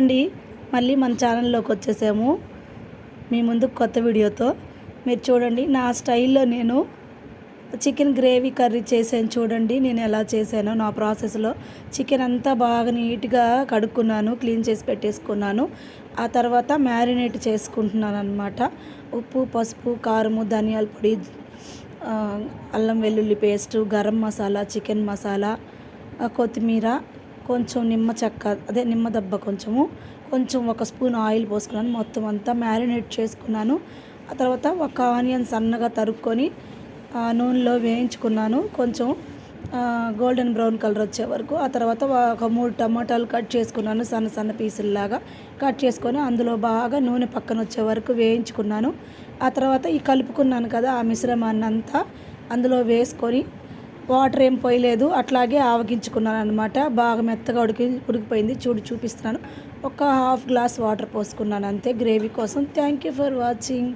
Hi అండి, మళ్ళీ మన ఛానల్లోకి వచ్చేసాము మీ ముందుకు కొత్త వీడియోతో. మీరు చూడండి, నా స్టైల్లో నేను చికెన్ గ్రేవీ కర్రీ చేశాను. చూడండి నేను ఎలా చేశానో. నా ప్రాసెస్లో చికెన్ అంతా బాగా నీట్గా కడుక్కున్నాను, క్లీన్ చేసి పెట్టేసుకున్నాను. ఆ తర్వాత మ్యారినేట్ చేసుకుంటున్నాను అన్నమాట. ఉప్పు, పసుపు, కారము, ధనియాల పొడి, అల్లం వెల్లుల్లి పేస్టు, గరం మసాలా, చికెన్ మసాలా, కొత్తిమీర, కొంచెం నిమ్మ చెక్క, అదే నిమ్మ దెబ్బ, కొంచెం ఒక స్పూన్ ఆయిల్ పోసుకున్నాను. మొత్తం అంతా మ్యారినేట్ చేసుకున్నాను. ఆ తర్వాత ఒక ఆనియన్ సన్నగా తరుక్కొని నూనెలో వేయించుకున్నాను, కొంచెం గోల్డెన్ బ్రౌన్ కలర్ వచ్చే వరకు. ఆ తర్వాత ఒక 3 టమాటాలు కట్ చేసుకున్నాను, సన్న సన్న పీసుల్లాగా కట్ చేసుకొని అందులో బాగా నూనె పక్కన వచ్చే వరకు వేయించుకున్నాను. ఆ తర్వాత ఈ కలుపుకున్నాను కదా ఆ మిశ్రమాన్ని అంతా అందులో వేసుకొని వాటర్ ఏం పోయలేదు, అట్లాగే ఆవగించుకున్నాను అనమాట. బాగా మెత్తగా ఉడికిపోయింది. చూపిస్తున్నాను. ఒక ½ గ్లాస్ వాటర్ పోసుకున్నాను అంతే గ్రేవీ కోసం. Thank you for watching.